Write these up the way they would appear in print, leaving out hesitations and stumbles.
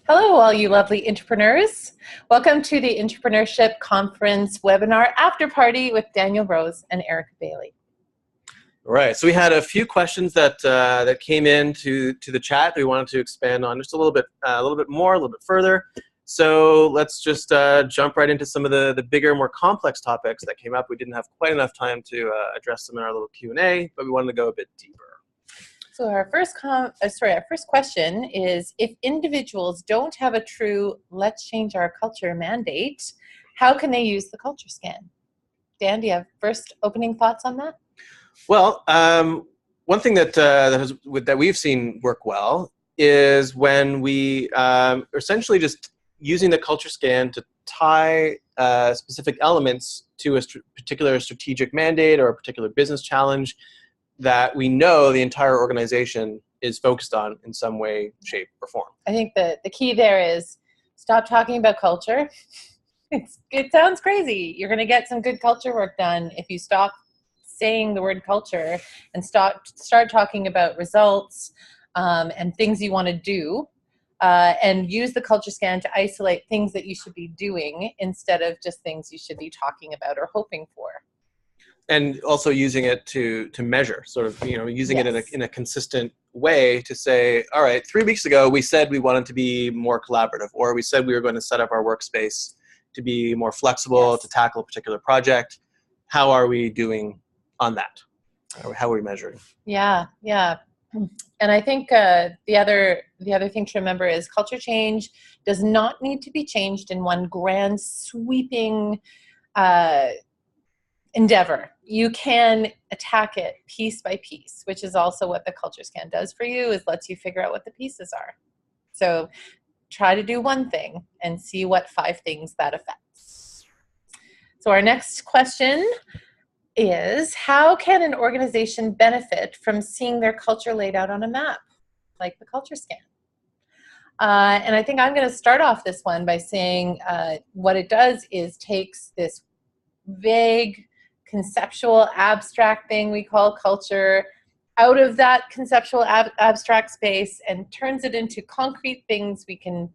Hello, all you lovely entrepreneurs. Welcome to the Entrepreneurship Conference webinar after party with Daniel Rose and Erika Bailey. Right. So we had a few questions that came in to the chat that we wanted to expand on just a little bit more, a little bit further. So let's just jump right into some of the bigger, more complex topics that came up. We didn't have quite enough time to address them in our little Q&A, but we wanted to go a bit deeper. So our first question is, if individuals don't have a true let's change our culture mandate, how can they use the culture scan? Dan, do you have first opening thoughts on that? Well, one thing that we've seen work well is when we essentially just using the culture scan to tie specific elements to a particular strategic mandate or a particular business challenge that we know the entire organization is focused on in some way, shape, or form. I think the key there is stop talking about culture. It sounds crazy. You're going to get some good culture work done if you stop saying the word culture and start talking about results and things you want to do, and use the culture scan to isolate things that you should be doing instead of just things you should be talking about or hoping for. And also using it to measure, sort of, using it in a consistent way to say, all right, 3 weeks ago we said we wanted to be more collaborative, or we said we were going to set up our workspace to be more flexible, to tackle a particular project. How are we doing on that? How are we measuring? Yeah. And I think the other thing to remember is culture change does not need to be changed in one grand sweeping endeavor. You can attack it piece by piece, which is also what the culture scan does for you, is lets you figure out what the pieces are. So try to do one thing and see what 5 things that affects. So our next question is, how can an organization benefit from seeing their culture laid out on a map, like the culture scan? And I think I'm going to start off this one by saying what it does is takes this vague, conceptual, abstract thing we call culture out of that conceptual abstract space and turns it into concrete things we can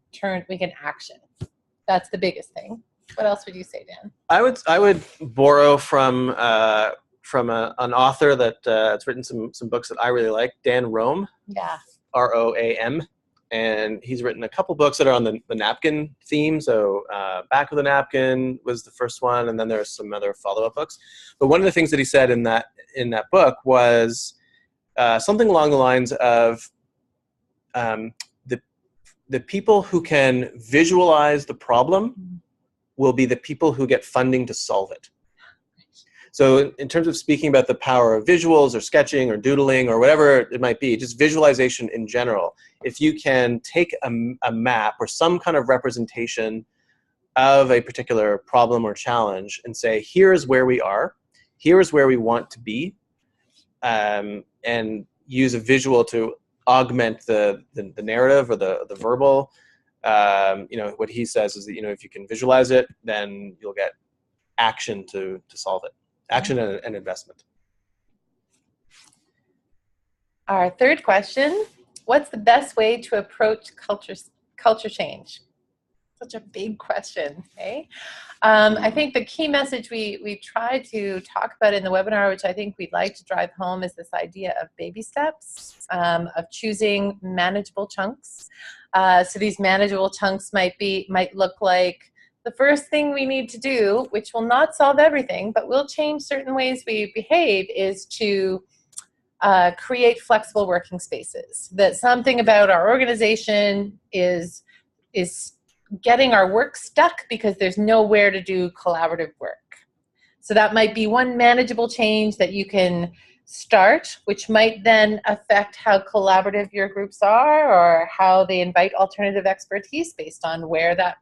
action. That's the biggest thing. What else would you say, Dan? I would borrow from an author that's written some books that I really like, Dan Roam. Yeah. Roam. And he's written a couple books that are on the napkin theme. So Back of the Napkin was the first one, and then there's some other follow-up books. But one of the things that he said in that book was something along the lines of the people who can visualize the problem will be the people who get funding to solve it. So in terms of speaking about the power of visuals or sketching or doodling or whatever it might be, just visualization in general, if you can take a map or some kind of representation of a particular problem or challenge and say, here's where we are, here's where we want to be, and use a visual to augment the narrative or the verbal, what he says is that, if you can visualize it, then you'll get action to solve it. Action and investment. Our third question, what's the best way to approach culture change? Such a big question, eh? I think the key message we tried to talk about in the webinar, which I think we'd like to drive home, is this idea of baby steps, of choosing manageable chunks. So these manageable chunks might look like, the first thing we need to do, which will not solve everything, but will change certain ways we behave, is to create flexible working spaces. That something about our organization is getting our work stuck because there's nowhere to do collaborative work. So that might be one manageable change that you can start, which might then affect how collaborative your groups are or how they invite alternative expertise based on where that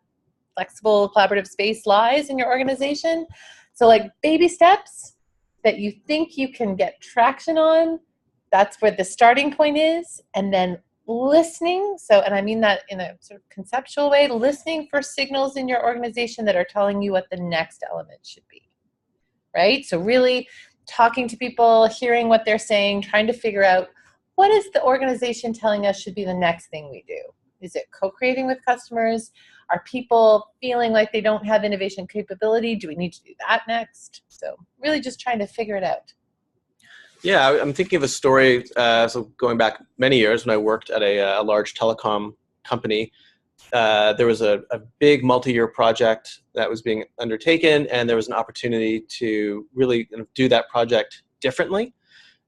flexible collaborative space lies in your organization. So like baby steps that you think you can get traction on, that's where the starting point is. And then listening, and I mean that in a sort of conceptual way, listening for signals in your organization that are telling you what the next element should be, right? So really talking to people, hearing what they're saying, trying to figure out what is the organization telling us should be the next thing we do. Is it co-creating with customers? Are people feeling like they don't have innovation capability? Do we need to do that next? So really just trying to figure it out. Yeah, I'm thinking of a story, so going back many years when I worked at a large telecom company. There was a big multi-year project that was being undertaken, and there was an opportunity to really do that project differently,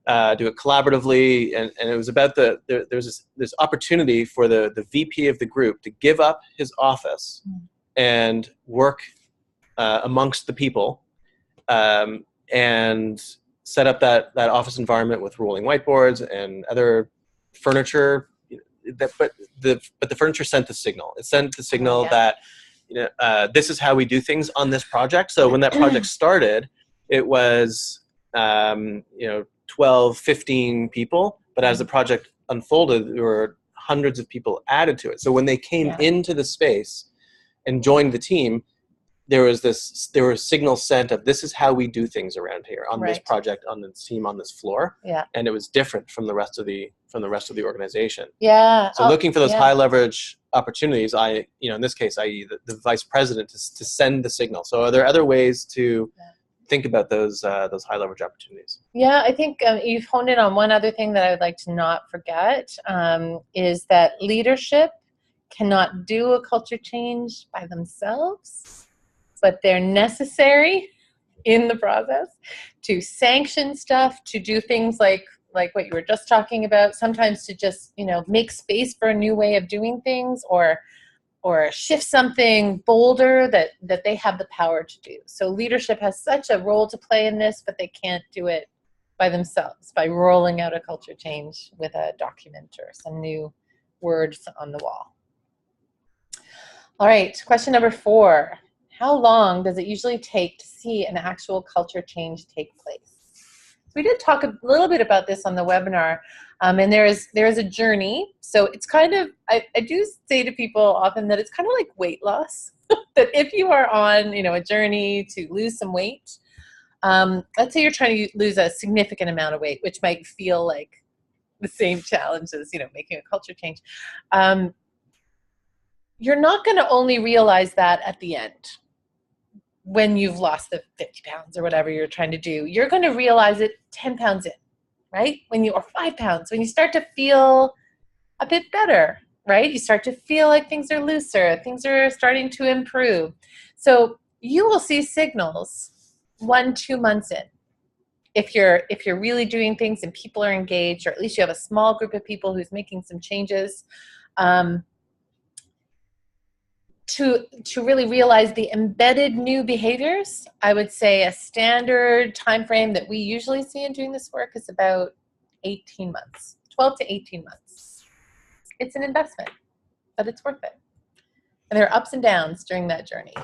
do it collaboratively, and it was about there was this opportunity for the VP of the group to give up his office and work amongst the people, and set up that office environment with rolling whiteboards and other furniture. But the furniture sent the signal. It sent the signal that this is how we do things on this project. So when that project started, it was 12, 15 people. But as the project unfolded, there were hundreds of people added to it. So when they came into the space and joined the team, there was signals sent of this is how we do things around here on this project, on this team, on this floor. And it was different from the rest of the organization. So looking for those high leverage opportunities, in this case, i.e. the vice president to send the signal. So are there other ways to think about those high leverage opportunities? Yeah, I think you've honed in on one other thing that I would like to not forget, is that leadership cannot do a culture change by themselves, but they're necessary in the process to sanction stuff, to do things like what you were just talking about, sometimes to just, make space for a new way of doing things, or shift something bolder that they have the power to do. So leadership has such a role to play in this, but they can't do it by themselves, by rolling out a culture change with a document or some new words on the wall. All right, question number 4. How long does it usually take to see an actual culture change take place? So we did talk a little bit about this on the webinar, and there is a journey. So it's kind of, I do say to people often that it's kind of like weight loss. That if you are on a journey to lose some weight, let's say you're trying to lose a significant amount of weight, which might feel like the same challenge as making a culture change. You're not going to only realize that at the end, when you've lost the 50 pounds or whatever you're trying to do. You're going to realize it 10 pounds in, right? Or 5 pounds, when you start to feel a bit better, right? You start to feel like things are looser, things are starting to improve. So you will see signals 1-2 months in. If you're really doing things and people are engaged, or at least you have a small group of people who's making some changes, to really realize the embedded new behaviors, I would say a standard time frame that we usually see in doing this work is about 18 months, 12 to 18 months. It's an investment, but it's worth it. And there are ups and downs during that journey.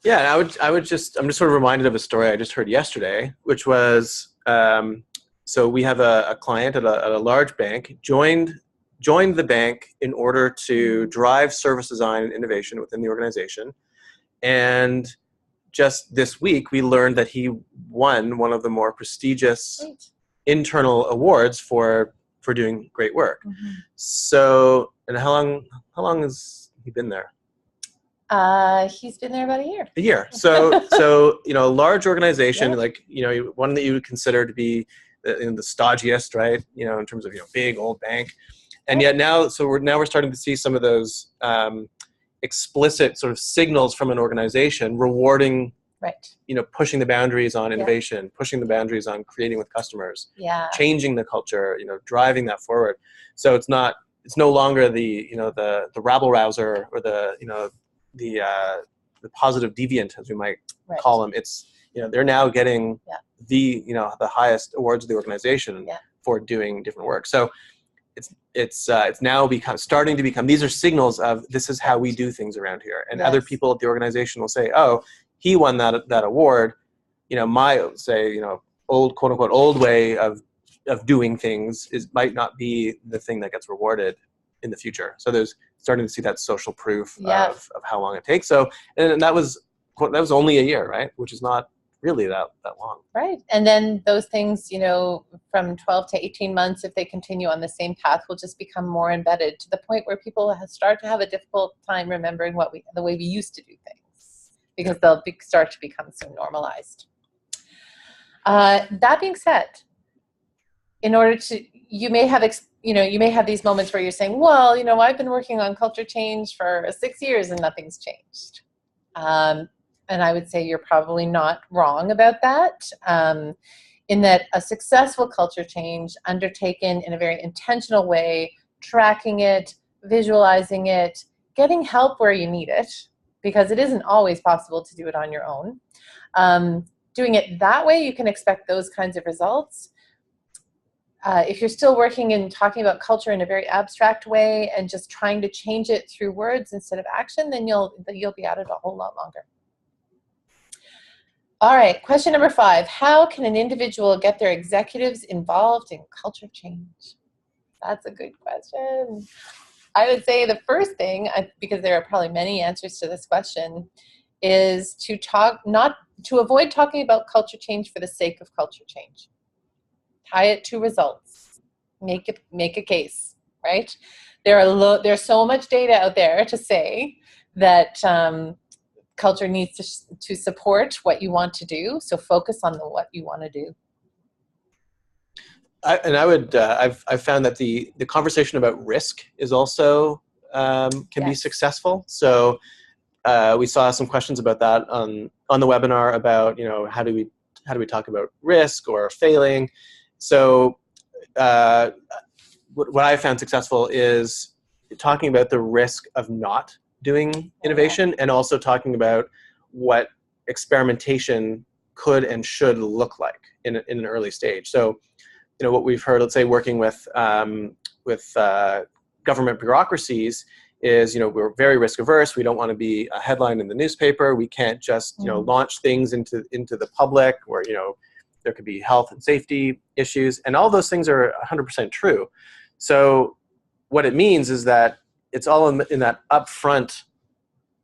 Yeah, and I'm just sort of reminded of a story I just heard yesterday, which was, so we have a client at a large bank joined the bank in order to drive service design and innovation within the organization. And just this week, we learned that he won one of the more prestigious internal awards for doing great work. So, and how long has he been there? He's been there about a year. A year. So a large organization, like, one that you would consider to be the stodgiest, right? In terms of, big old bank. And yet now, we're starting to see some of those explicit sort of signals from an organization rewarding, pushing the boundaries on innovation, pushing the boundaries on creating with customers, changing the culture, driving that forward. So it's no longer the rabble rouser or the positive deviant, as we might call them. It's they're now getting the highest awards of the organization for doing different work. So it's now starting to become, these are signals of this is how we do things around here. And other people at the organization will say, oh, he won that award. My old, quote unquote, old way of doing things might not be the thing that gets rewarded in the future. So there's starting to see that social proof of how long it takes. So, and that was only a year, right? Which is not really that long. Right. And then those things, from 12 to 18 months, if they continue on the same path, will just become more embedded to the point where people start to have a difficult time remembering the way we used to do things, because they'll start to become so normalized. That being said, you may have these moments where you're saying, well, I've been working on culture change for 6 years and nothing's changed. And I would say you're probably not wrong about that, in that a successful culture change undertaken in a very intentional way, tracking it, visualizing it, getting help where you need it, because it isn't always possible to do it on your own. Doing it that way, you can expect those kinds of results. If you're still working and talking about culture in a very abstract way and just trying to change it through words instead of action, then you'll be at it a whole lot longer. All right, question number 5. How can an individual get their executives involved in culture change? That's a good question. I would say the first thing, because there are probably many answers to this question, is to avoid talking about culture change for the sake of culture change. Tie it to results. Make a case, right? There's so much data out there to say that culture needs to support what you want to do. So focus on what you want to do. I've found that the conversation about risk is also can be successful. So we saw some questions about that on the webinar about how do we talk about risk or failing. So what I found successful is talking about the risk of not doing innovation, and also talking about what experimentation could and should look like in an early stage. So, what we've heard, let's say, working with government bureaucracies is, we're very risk averse. We don't want to be a headline in the newspaper. We can't just, launch things into the public where, there could be health and safety issues, and all those things are 100% true. So what it means is that it's all in that upfront,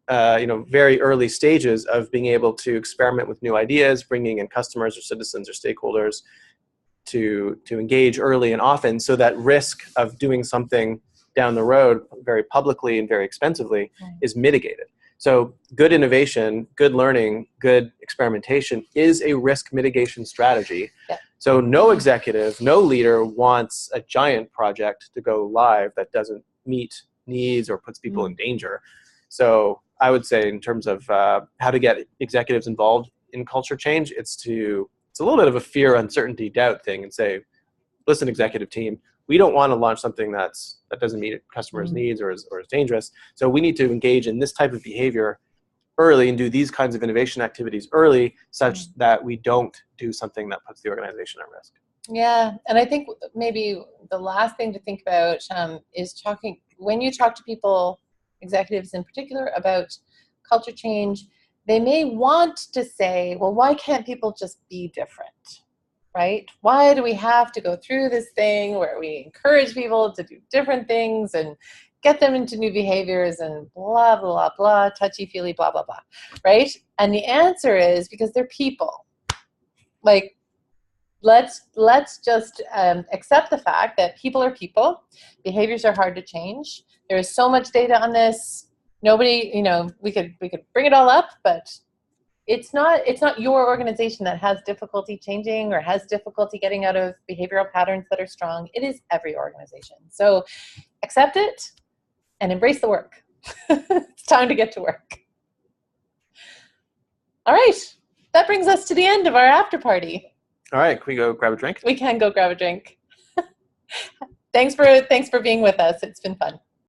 very early stages of being able to experiment with new ideas, bringing in customers or citizens or stakeholders to engage early and often, so that risk of doing something down the road very publicly and very expensively is mitigated. So good innovation, good learning, good experimentation is a risk mitigation strategy. Yeah. So no executive, no leader wants a giant project to go live that doesn't meet needs or puts people in danger. So I would say, in terms of how to get executives involved in culture change, it's a little bit of a fear, uncertainty, doubt thing, and say, listen, executive team, we don't want to launch something that doesn't meet customers' needs or is dangerous. So we need to engage in this type of behavior early and do these kinds of innovation activities early, such that we don't do something that puts the organization at risk. Yeah, and I think maybe the last thing to think about is when you talk to people, executives in particular, about culture change, they may want to say, well, why can't people just be different, right? Why do we have to go through this thing where we encourage people to do different things and get them into new behaviors and blah, blah, blah, touchy-feely, blah, blah, blah, right? And the answer is because they're people. Like, let's just accept the fact that people are people. Behaviors are hard to change. There is so much data on this. Nobody, we could bring it all up, but it's not your organization that has difficulty changing or has difficulty getting out of behavioral patterns that are strong. It is every organization. So accept it and embrace the work. It's time to get to work. All right. That brings us to the end of our after party. All right. Can we go grab a drink? We can go grab a drink. Thanks for being with us. It's been fun.